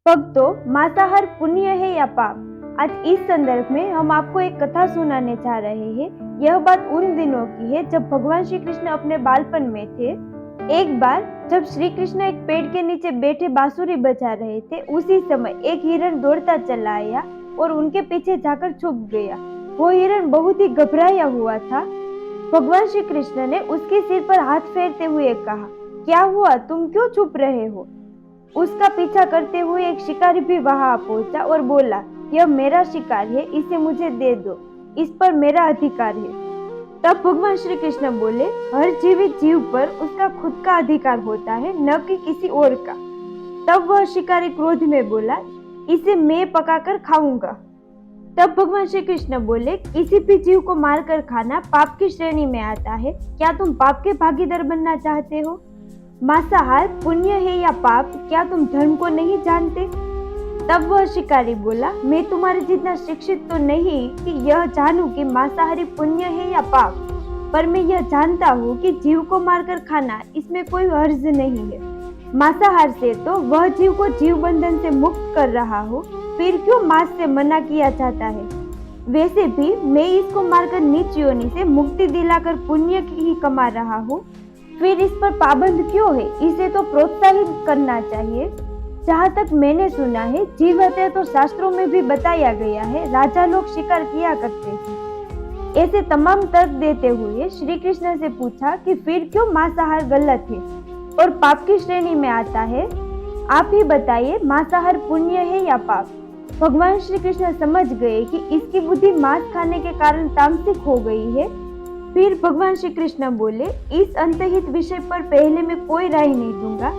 भक्तों, मांसाहार पुण्य है या पाप? आज इस संदर्भ में हम आपको एक कथा सुनाने जा रहे हैं। यह बात उन दिनों की है जब भगवान श्री कृष्ण अपने बालपन में थे। एक बार जब श्री कृष्ण एक पेड़ के नीचे बैठे बांसुरी बजा रहे थे, उसी समय एक हिरण दौड़ता चला आया और उनके पीछे जाकर छुप गया। वो हिरण बहुत ही घबराया हुआ था। भगवान श्री कृष्ण ने उसके सिर पर हाथ फेरते हुए कहा, क्या हुआ, तुम क्यों छुप रहे हो? उसका पीछा करते हुए एक शिकारी भी वहां पहुंचा और बोला, यह मेरा शिकार है, इसे मुझे दे दो, इस पर मेरा अधिकार है। तब भगवान श्री कृष्ण बोले, हर जीवित जीव पर उसका खुद का अधिकार होता है, न कि किसी और का। तब वह शिकारी क्रोध में बोला, इसे मैं पकाकर खाऊंगा। तब भगवान श्री कृष्ण बोले, किसी भी जीव को मारकर खाना पाप की श्रेणी में आता है। क्या तुम पाप के भागीदार बनना चाहते हो? मांसाहार पुण्य है या पाप, क्या तुम धर्म को नहीं जानते? तब वह शिकारी बोला, मैं तुम्हारे जितना शिक्षित तो नहीं कि यह जानूं कि मांसाहारी पुण्य है या पाप, पर मैं यह जानता हूँ कि जीव को मारकर खाना, इसमें कोई हर्ज नहीं है। मांसाहार से तो वह जीव को जीव बंधन से मुक्त कर रहा हो, फिर क्यों मांस से मना किया जाता है? वैसे भी मैं इसको मारकर नीच योनि से मुक्ति दिलाकर पुण्य ही कमा रहा हूँ, फिर इस पर पाबंद क्यों है? इसे तो प्रोत्साहित करना चाहिए। जहाँ तक मैंने सुना है, जीव हत्या तो शास्त्रों में भी बताया गया है, राजा लोग शिकार किया करते थे। ऐसे तमाम तर्क देते हुए श्री कृष्ण से पूछा कि फिर क्यों मांसाहार गलत है और पाप की श्रेणी में आता है? आप ही बताइए, मांसाहार पुण्य है या पाप? भगवान श्री कृष्ण समझ गए कि इसकी बुद्धि मांस खाने के कारण तामसिक हो गई है। फिर भगवान श्री कृष्ण बोले, इस अंतहित विषय पर पहले मैं कोई राय नहीं दूंगा।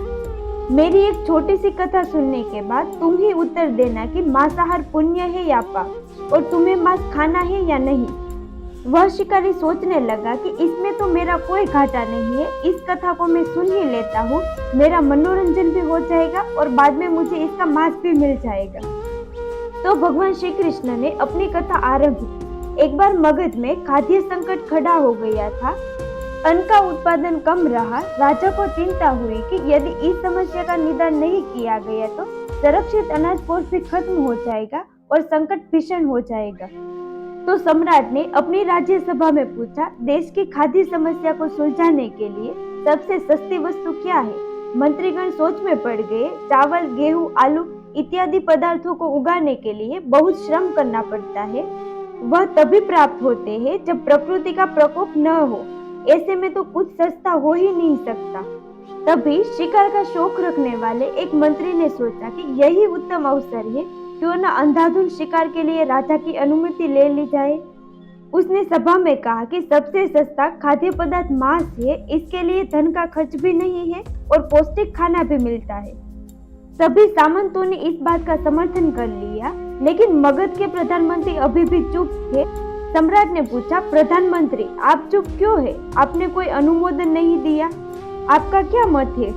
मेरी एक छोटी सी कथा सुनने के बाद तुम ही उत्तर देना कि मांसाहार पुण्य है या पाप, और तुम्हें मांस खाना है या नहीं। वह शिकारी सोचने लगा कि इसमें तो मेरा कोई घाटा नहीं है, इस कथा को मैं सुन ही लेता हूँ, मेरा मनोरंजन भी हो जाएगा और बाद में मुझे इसका मांस भी मिल जाएगा। तो भगवान श्री कृष्ण ने अपनी कथा आरंभ की। एक बार मगध में खाद्य संकट खड़ा हो गया था। अन्न का उत्पादन कम रहा। राजा को चिंता हुई कि यदि इस समस्या का निदान नहीं किया गया तो संरक्षित अनाज कोष भी खत्म हो जाएगा और संकट भीषण हो जाएगा। तो सम्राट ने अपनी राज्यसभा में पूछा, देश की खाद्य समस्या को सुलझाने के लिए सबसे सस्ती वस्तु क्या है? मंत्रीगण सोच में पड़ गए। चावल, गेहूं, आलू इत्यादि पदार्थों को उगाने के लिए बहुत श्रम करना पड़ता है। वह तभी प्राप्त होते हैं जब प्रकृति का प्रकोप न हो। ऐसे में तो कुछ सस्ता हो ही नहीं सकता। तभी शिकार का शौक रखने वाले एक मंत्री ने सोचा कि यही उत्तम अवसर है, क्यों न अंधाधुंध शिकार के लिए राजा की अनुमति ले ली जाए। उसने सभा में कहा कि सबसे सस्ता खाद्य पदार्थ मांस है, इसके लिए धन का खर्च भी नहीं है और पौष्टिक खाना भी मिलता है। सभी सामंतों ने इस बात का समर्थन कर लिया, लेकिन मगध के प्रधानमंत्री अभी भी चुप थे। सम्राट ने पूछा, प्रधानमंत्री आप चुप क्यों है? आपने कोई अनुमोदन नहीं दिया, आपका क्या मत है?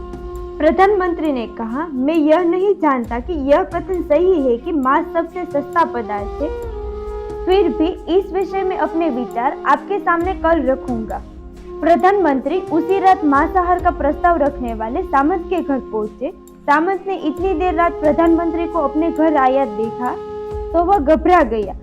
प्रधानमंत्री ने कहा, मैं यह नहीं जानता कि यह कथन सही है कि मांस सबसे सस्ता पदार्थ है, फिर भी इस विषय में अपने विचार आपके सामने कल रखूंगा। प्रधानमंत्री उसी रात मांसाहार का प्रस्ताव रखने वाले सामंत के घर पहुंचे। सामंत ने इतनी देर रात प्रधानमंत्री को अपने घर आया देखा तो वह घबरा गया।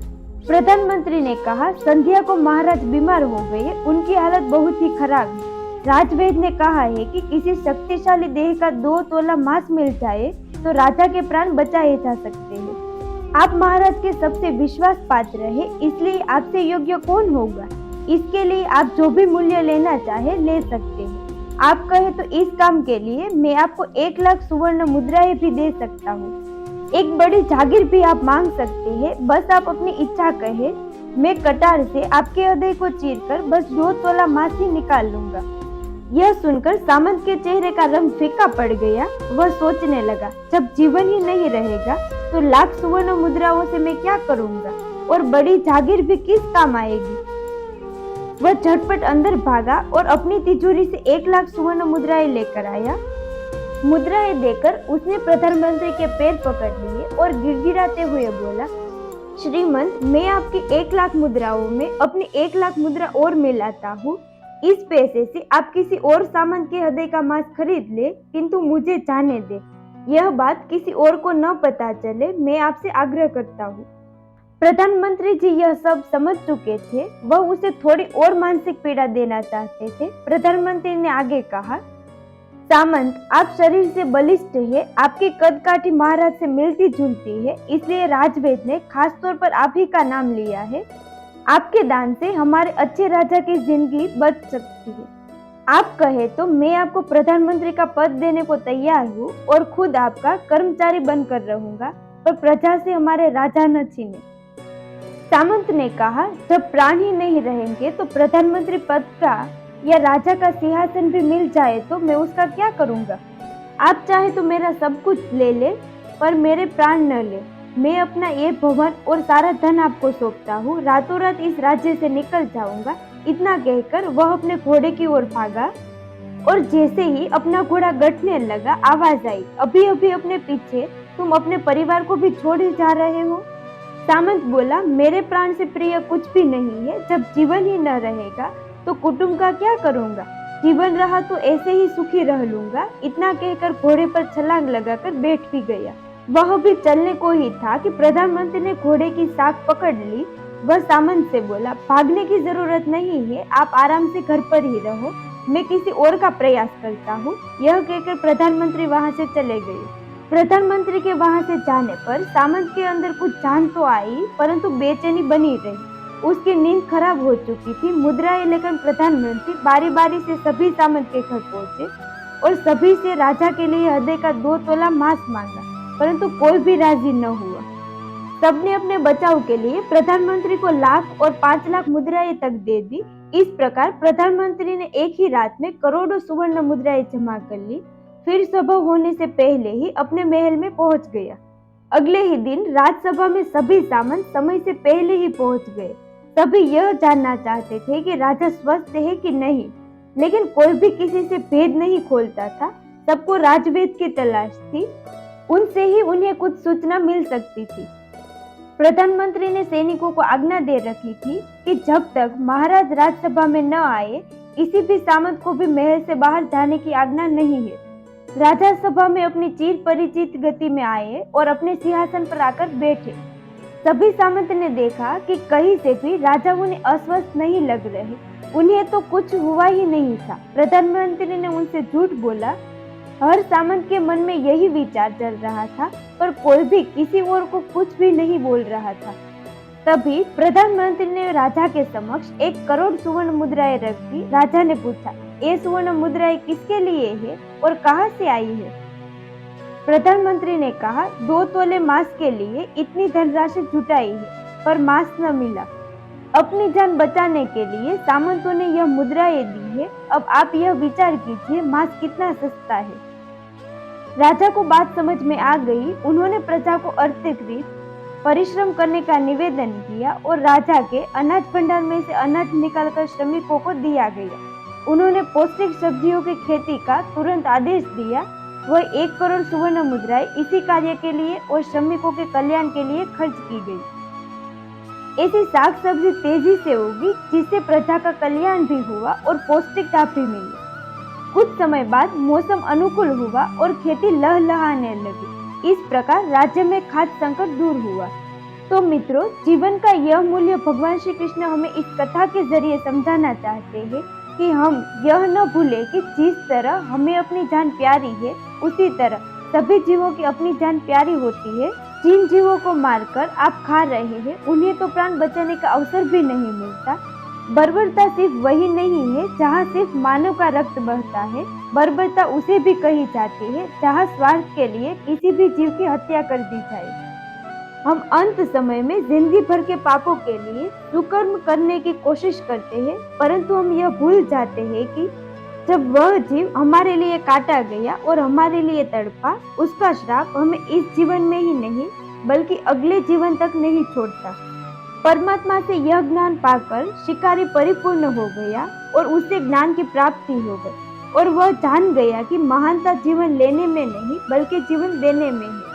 प्रधानमंत्री ने कहा, संध्या को महाराज बीमार हो गए, उनकी हालत बहुत ही खराब है। राजवैद्य ने कहा है कि किसी शक्तिशाली देह का 2 तोला मांस मिल जाए तो राजा के प्राण बचाए जा सकते हैं। आप महाराज के सबसे विश्वास पात्र है, इसलिए आपसे योग्य कौन होगा? इसके लिए आप जो भी मूल्य लेना चाहे ले सकते हैं। आप कहे तो इस काम के लिए मैं आपको 1 लाख सुवर्ण मुद्राएं भी दे सकता हूँ। एक बड़ी जागीर भी आप मांग सकते हैं, बस आप अपनी इच्छा कहे। मैं कटार से आपके हृदय को चीरकर बस 2 तोला मांस ही निकाल लूंगा। यह सुनकर सामंत के चेहरे का रंग फीका पड़ गया। वह सोचने लगा, जब जीवन ही नहीं रहेगा तो लाख सुवर्ण मुद्राओं से मैं क्या करूंगा, और बड़ी जागीर भी किस काम आएगी। वह झटपट अंदर भागा और अपनी तिजोरी से 1 लाख सुवर्ण मुद्राएं लेकर आया। मुद्राएं देकर उसने प्रधानमंत्री के पैर पकड़ लिए और गिड़गिड़ाते हुए बोला, श्रीमंत, मैं आपकी 1 लाख मुद्राओं में अपनी 1 लाख मुद्रा और मिलाता हूँ। इस पैसे से आप किसी और सामंत के हृदय का मांस खरीद ले, किंतु मुझे जाने दे। यह बात किसी और को न पता चले, मैं आपसे आग्रह करता हूँ। प्रधानमंत्री जी यह सब समझ चुके थे, वह उसे थोड़ी और मानसिक पीड़ा देना चाहते थे। प्रधानमंत्री ने आगे कहा, सामंत, आप शरीर से बलिष्ठ है, आपकी कदकाठी महाराज से मिलती जुलती है, इसलिए राजवेद ने खास तौर पर आप ही का नाम लिया है। आपके दान से हमारे अच्छे राजा की जिंदगी बच सकती है। आप कहे तो मैं आपको प्रधानमंत्री का पद देने को तैयार हूँ और खुद आपका कर्मचारी बनकर रहूंगा, पर प्रजा से हमारे राजा न छीने। सामंत ने कहा, जब प्राण ही नहीं रहेंगे तो प्रधानमंत्री पद का या राजा का सिंहासन भी मिल जाए तो मैं उसका क्या करूंगा? आप चाहे तो मेरा सब कुछ ले ले, पर मेरे प्राण न ले। मैं अपना ये भवन और सारा धन आपको सौंपता हूँ, रातों रात इस राज्य से निकल जाऊंगा। इतना कहकर वह अपने घोड़े की ओर भागा और जैसे ही अपना घोड़ा गठने लगा, आवाज आई, अभी अभी अपने पीछे तुम अपने परिवार को भी छोड़े जा रहे हो। सामंत बोला, मेरे प्राण से प्रिय कुछ भी नहीं है। जब जीवन ही न रहेगा तो कुटुंब का क्या करूंगा? जीवन रहा तो ऐसे ही सुखी रह लूंगा। इतना कहकर घोड़े पर छलांग लगाकर बैठ भी गया। वह भी चलने को ही था कि प्रधानमंत्री ने घोड़े की साख पकड़ ली। वह सामंत से बोला, भागने की जरूरत नहीं है, आप आराम से घर पर ही रहो, मैं किसी और का प्रयास करता हूँ। यह कहकर प्रधानमंत्री वहां से चले गए। प्रधानमंत्री के वहां से जाने पर सामंत के अंदर कुछ जान तो आई, परंतु बेचैनी बनी रही। उसकी नींद खराब हो चुकी थी। मुद्राएं लेकर प्रधानमंत्री बारी बारी से सभी सामंत के घर पहुंचे और सभी से राजा के लिए हृदय का 2 तोला मांस मांगा, परंतु कोई भी राजी न हुआ। सबने अपने बचाव के लिए प्रधानमंत्री को लाख और 5 लाख मुद्राएं तक दे दी। इस प्रकार प्रधानमंत्री ने एक ही रात में करोड़ों सुवर्ण मुद्राएं जमा कर ली। फिर सभा होने से पहले ही अपने महल में पहुंच गया। अगले ही दिन राजसभा में सभी सामंत समय से पहले ही पहुंच गए। सभी यह जानना चाहते थे कि राजा स्वस्थ है कि नहीं, लेकिन कोई भी किसी से भेद नहीं खोलता था। सबको राजवेद की तलाश थी, उनसे ही उन्हें कुछ सूचना मिल सकती थी। प्रधानमंत्री ने सैनिकों को आज्ञा दे रखी थी कि जब तक महाराज राजसभा में न आए, किसी भी सामंत को भी महल से बाहर जाने की आज्ञा नहीं है। राजा सभा में अपनी चिर परिचित गति में आए और अपने सिंहासन पर आकर बैठे। सभी सामंत ने देखा कि कहीं से भी राजा उन्हें अस्वस्थ नहीं लग रहे, उन्हें तो कुछ हुआ ही नहीं था। प्रधानमंत्री ने उनसे झूठ बोला। हर सामंत के मन में यही विचार चल रहा था, पर कोई भी किसी और को कुछ भी नहीं बोल रहा था। तभी प्रधानमंत्री ने राजा के समक्ष 1 करोड़ सुवर्ण मुद्राएं रख दी। राजा ने पूछा, ये सुवर्ण मुद्राएं किसके लिए है और कहां से आई है? प्रधानमंत्री ने कहा, 2 तोले मांस के लिए इतनी धनराशि जुटाई है, पर मांस न मिला। अपनी जान बचाने के लिए सामंतों ने यह मुद्राएं दी है। अब आप यह विचार कीजिए, मांस कितना सस्ता है। राजा को बात समझ में आ गई। उन्होंने प्रजा को अत्यधिक परिश्रम करने का निवेदन किया और राजा के अनाज भंडार में से अनाज निकालकर श्रमिकों को दिया गया। उन्होंने पौष्टिक सब्जियों की खेती का तुरंत आदेश दिया। वह 1 करोड़ सुवर्ण मुद्राएं इसी कार्य के लिए और श्रमिकों के कल्याण के लिए खर्च की गई। ऐसी साग सब्जी तेजी से उगी जिससे प्रजा का कल्याण भी हुआ और पौष्टिकता भी मिली। कुछ समय बाद मौसम अनुकूल हुआ और खेती लहलहाने लगी। इस प्रकार राज्य में खाद्य संकट दूर हुआ। तो मित्रों, जीवन का यह मूल्य भगवान श्री कृष्ण हमें इस कथा के जरिए समझाना चाहते हैं कि हम यह न भूलें कि जिस तरह हमें अपनी जान प्यारी है, उसी तरह सभी जीवों की अपनी जान प्यारी होती है। जिन जीवों को मारकर आप खा रहे हैं, उन्हें तो प्राण बचाने का अवसर भी नहीं मिलता। बर्बरता सिर्फ वही नहीं है जहाँ सिर्फ मानव का रक्त बहता है, बर्बरता उसे भी कही जाती है जहाँ स्वार्थ के लिए किसी भी जीव की हत्या कर दी जाए। हम अंत समय में जिंदगी भर के पापों के लिए सुकर्म करने की कोशिश करते हैं, परंतु हम यह भूल जाते हैं कि जब वह जीव हमारे लिए काटा गया और हमारे लिए तड़पा, उसका श्राप हमें इस जीवन में ही नहीं बल्कि अगले जीवन तक नहीं छोड़ता। परमात्मा से यह ज्ञान पाकर शिकारी परिपूर्ण हो गया और उससे ज्ञान की प्राप्ति हो गई और वह जान गया कि महानता जीवन लेने में नहीं बल्कि जीवन देने में है।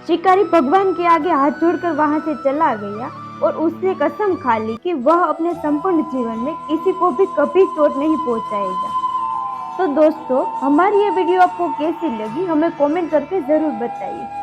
शिकारी भगवान के आगे हाथ जोड़कर वहां से चला गया और उससे कसम खा ली कि वह अपने संपूर्ण जीवन में किसी को भी कभी चोट नहीं पहुंचाएगा। तो दोस्तों, हमारी ये वीडियो आपको कैसी लगी हमें कमेंट करके जरूर बताइए।